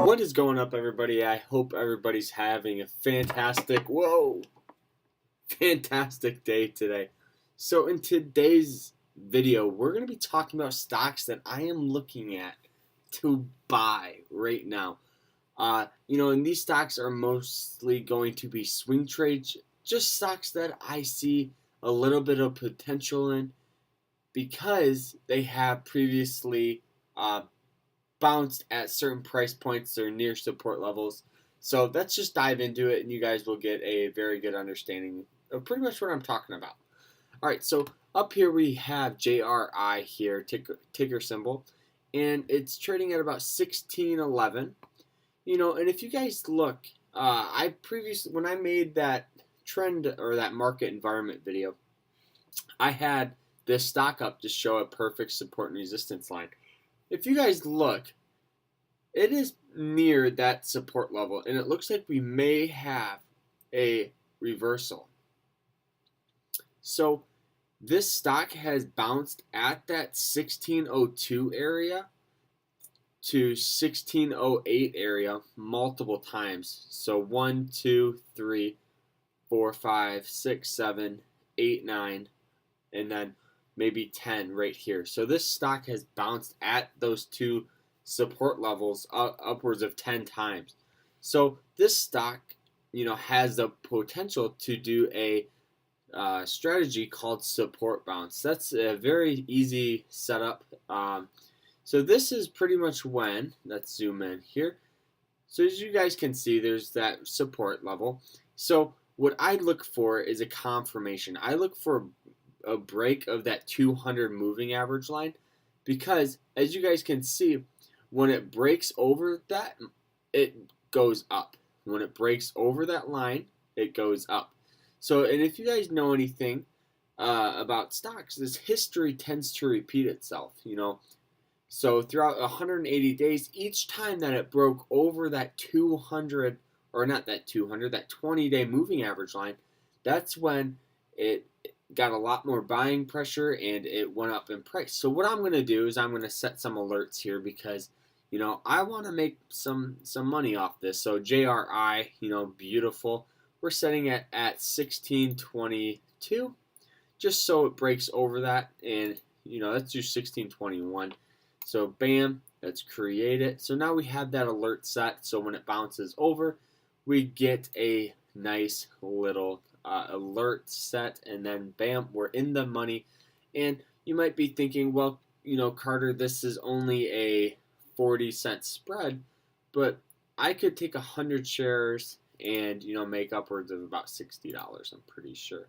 What is going up, everybody? I hope everybody's having a fantastic day today. So in today's video, we're going to be talking about stocks that I am looking at to buy right now. And these stocks are mostly going to be swing trades, just stocks that I see a little bit of potential in because they have previously bounced at certain price points or near support levels. So let's just dive into it, and you guys will get a very good understanding of pretty much what I'm talking about. All right, so up here we have JRI here, ticker symbol, and it's trading at about 1611. And if you guys look, when I made that trend or that market environment video, I had this stock up to show a perfect support and resistance line. If you guys look, it is near that support level, and it looks like we may have a reversal. So this stock has bounced at that 1602 area to 1608 area multiple times. So 1, 2, 3, 4, 5, 6, 7, 8, 9, and then maybe 10 right here. So this stock has bounced at those two support levels upwards of 10 times. So this stock, has the potential to do a strategy called support bounce. That's a very easy setup. So this is pretty much when, let's zoom in here. So as you guys can see, there's that support level. So what I look for is a confirmation. I look for a break of that 200 moving average line, because as you guys can see, when it breaks over that, it goes up. When it breaks over that line, it goes up. So, and if you guys know anything about stocks, this history tends to repeat itself, So throughout 180 days, each time that it broke over that 200, or not that 200, that 20-day moving average line, that's when it got a lot more buying pressure and it went up in price. So what I'm going to do is I'm going to set some alerts here because, I want to make some money off this. So JRI, beautiful. We're setting it at 1622 just so it breaks over that, and let's do 1621. So bam, let's create it. So now we have that alert set, so when it bounces over, we get a nice little alert set, and then bam, we're in the money. And you might be thinking, well, Carter, this is only a 40-cent spread, but I could take 100 shares and make upwards of about $60, I'm pretty sure.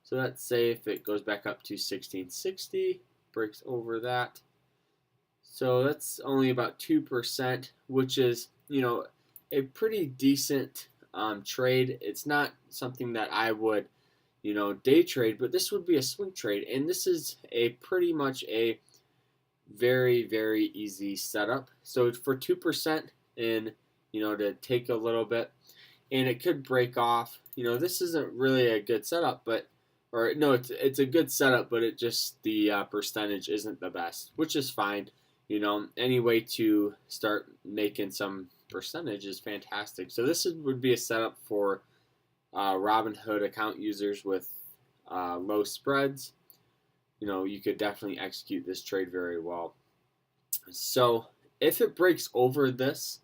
So let's say if it goes back up to 1660, breaks over that. So that's only about 2%, which is, a pretty decent trade. It's not something that I would, day trade, but this would be a swing trade. And this is a pretty much a very, very easy setup. So for 2% and, to take a little bit, and it could break off. This isn't really a good setup, it's a good setup, but it just, the percentage isn't the best, which is fine. Any way to start making some percentage is fantastic. So this would be a setup for Robinhood account users with low spreads. You could definitely execute this trade very well. So if it breaks over this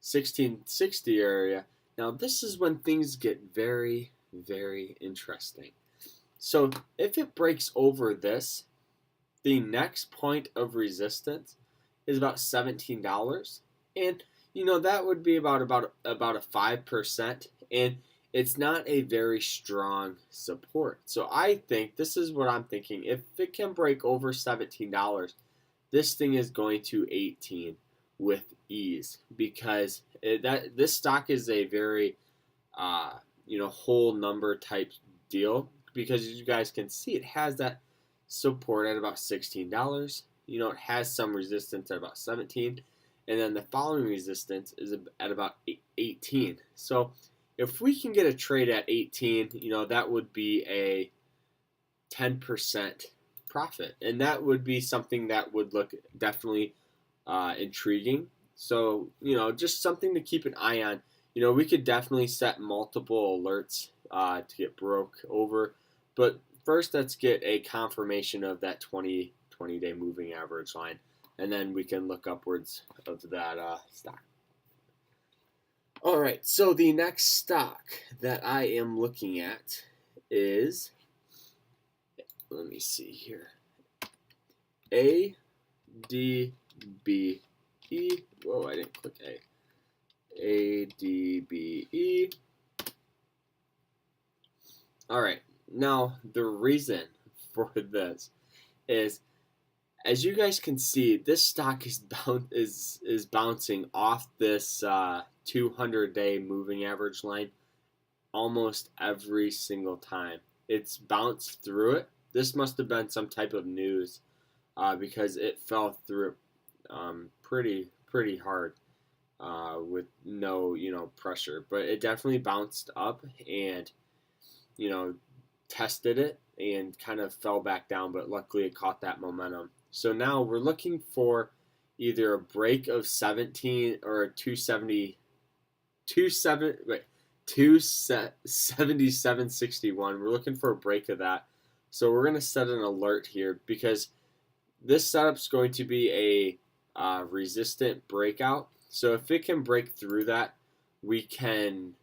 1660 area, now this is when things get very, very interesting. So if it breaks over this, the next point of resistance is about $17, and that would be about a 5%, and it's not a very strong support. So I think this is what I'm thinking. If it can break over $17, this thing is going to 18 with ease, because this stock is a very whole number type deal, because as you guys can see, it has that support at about $16. It has some resistance at about 17, and then the following resistance is at about 18. So if we can get a trade at 18, that would be a 10% profit, and that would be something that would look definitely intriguing. So, just something to keep an eye on. We could definitely set multiple alerts to get broke over, but first let's get a confirmation of that 20-day moving average line, and then we can look upwards of that stock. All right, so the next stock that I am looking at is, let me see here, ADBE. Whoa, I didn't click A. ADBE. All right, now the reason for this is, as you guys can see, this stock is bouncing off this 200-day moving average line almost every single time. It's bounced through it. This must have been some type of news because it fell through pretty hard with no pressure. But it definitely bounced up and tested it and kind of fell back down. But luckily, it caught that momentum. So now we're looking for either a break of 17 or a 277.61. We're looking for a break of that. So we're going to set an alert here because this setup's going to be a resistant breakout. So if it can break through that, we can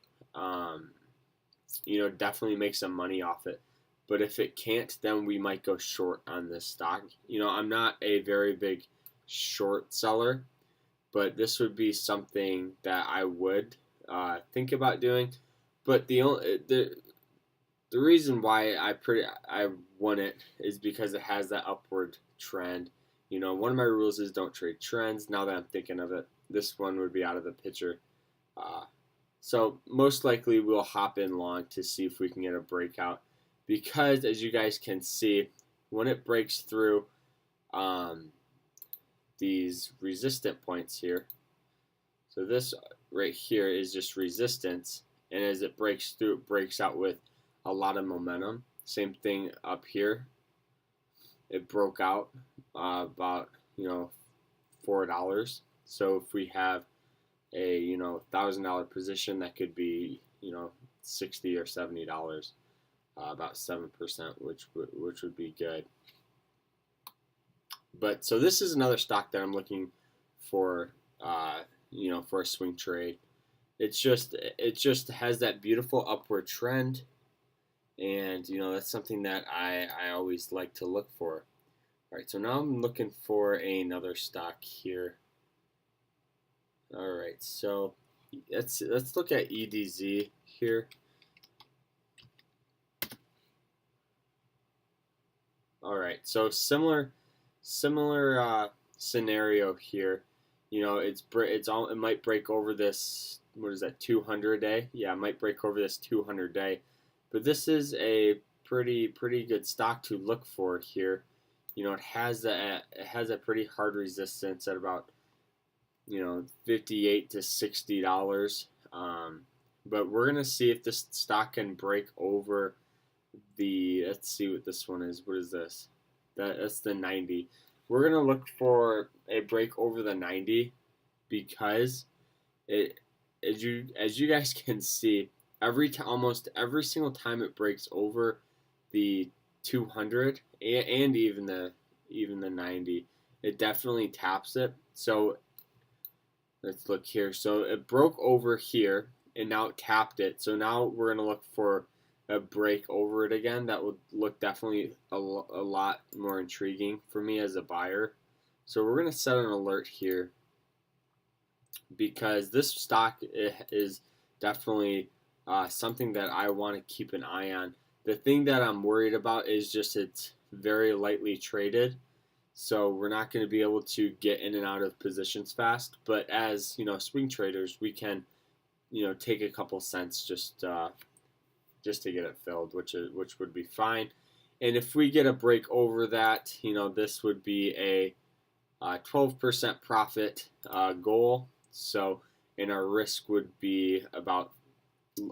definitely make some money off it. But if it can't, then we might go short on this stock. I'm not a very big short seller, but this would be something that I would think about doing. But the reason why I want it is because it has that upward trend. One of my rules is don't trade trends. Now that I'm thinking of it, this one would be out of the picture. So most likely we'll hop in long to see if we can get a breakout. Because as you guys can see, when it breaks through these resistant points here, so this right here is just resistance, and as it breaks through, it breaks out with a lot of momentum. Same thing up here. It broke out about $4. So if we have a $1,000 position, that could be $60 or $70. About 7%, which would be good. But so this is another stock that I'm looking for, for a swing trade. It just has that beautiful upward trend, and that's something that I always like to look for. All right, so now I'm looking for another stock here. All right, so let's look at EDZ here. All right, so similar scenario here. It might break over this. What is that? 200 day? Yeah, it might break over this 200 day. But this is a pretty good stock to look for here. It has a pretty hard resistance at about $58 to $60. But we're gonna see if this stock can break over let's see what this one is. What is this? That's the 90. We're gonna look for a break over the 90 because as you guys can see, almost every single time it breaks over the 200 and even the 90, it definitely taps it. So let's look here. So it broke over here and now it tapped it. So now we're gonna look for a break over it again. That would look definitely a lot more intriguing for me as a buyer. So we're going to set an alert here because this stock is definitely something that I want to keep an eye on. The thing that I'm worried about is just it's very lightly traded. So we're not going to be able to get in and out of positions fast. But as swing traders, we can take a couple cents just to get it filled, which would be fine. And if we get a break over that, this would be a 12% profit goal. So, and our risk would be about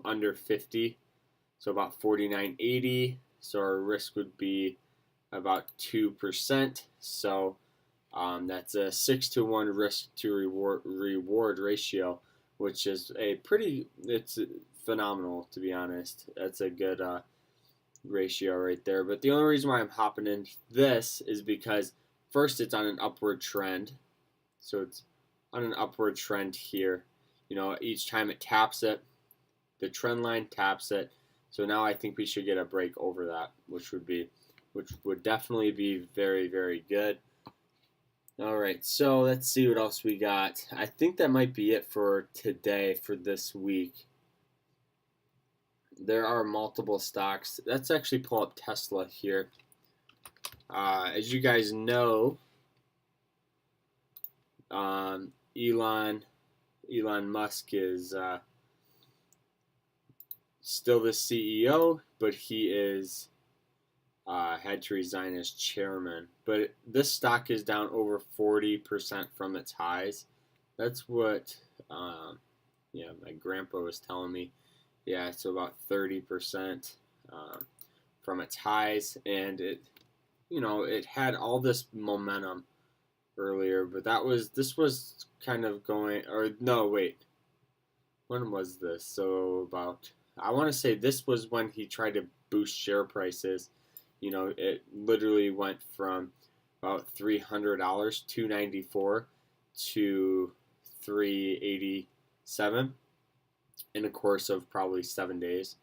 under 50, so about 49.80. so our risk would be about 2%. So that's a 6-to-1 risk to reward ratio, which is it's phenomenal, to be honest. That's a good ratio right there. But the only reason why I'm hopping in this is because first, it's on an upward trend. So it's on an upward trend here. Each time it taps it, the trend line taps it. So now I think we should get a break over that, which would definitely be very, very good. All right, so let's see what else we got. I think that might be it for today, for this week. There are multiple stocks. Let's actually pull up Tesla here. As you guys know, Elon Musk is still the CEO, but he is had to resign as chairman. But this stock is down over 40% from its highs. That's what my grandpa was telling me. Yeah, it's about 30% from its highs, and it had all this momentum earlier, but this was kind of going, or no, wait, when was this? So I want to say this was when he tried to boost share prices. It literally went from about $300, $294 to $387 in a course of probably 7 days.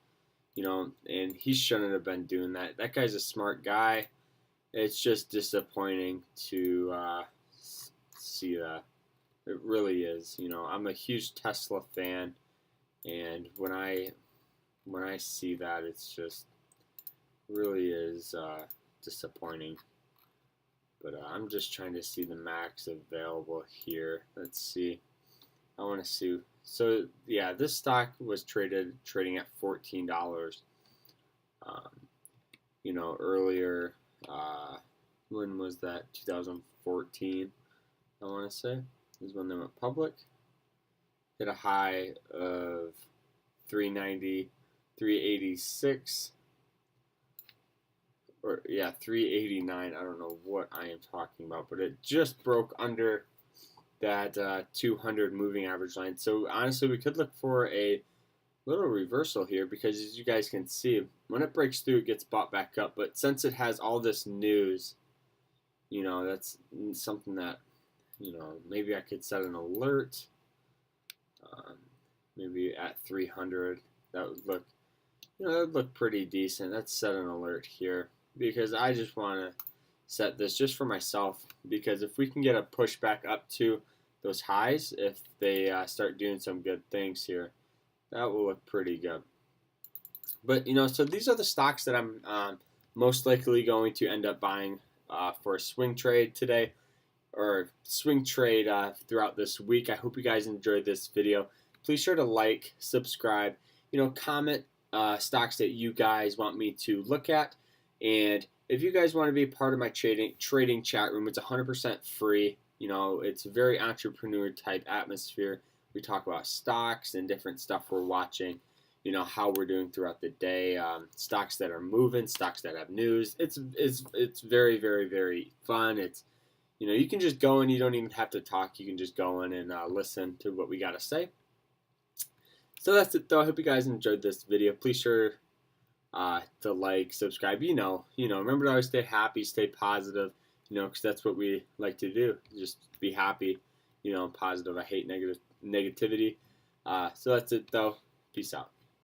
And he shouldn't have been doing that. That guy's a smart guy. It's just disappointing to see that. It really is. I'm a huge Tesla fan, and when I see that, it's just really is disappointing. But I'm just trying to see the max available here. Let's see. I want to see. So yeah, this stock was trading at $14. Earlier. When was that? 2014. I want to say is when they went public. Hit a high of 390, 386. Or 389. I don't know what I am talking about, but it just broke under that 200 moving average line. So honestly, we could look for a little reversal here, because as you guys can see, when it breaks through, it gets bought back up. But since it has all this news, that's something that maybe I could set an alert. Maybe at 300, that would look pretty decent. Let's set an alert here, because I just want to set this just for myself, because if we can get a push back up to those highs, if they start doing some good things here, that will look pretty good. But so these are the stocks that I'm most likely going to end up buying for a swing trade today, or swing trade throughout this week. I hope you guys enjoyed this video. Please sure to like, subscribe, comment stocks that you guys want me to look at. And if you guys want to be part of my trading chat room, it's 100% free. It's a very entrepreneur type atmosphere. We talk about stocks and different stuff we're watching, how we're doing throughout the day, stocks that are moving, stocks that have news. It's very, very, very fun. It's, you can just go in, you don't even have to talk. You can just go in and listen to what we got to say. So that's it, though. I hope you guys enjoyed this video. Please sure to like, subscribe. Remember to always stay happy, stay positive, because that's what we like to do. Just be happy, positive. I hate negativity. So that's it, though. Peace out.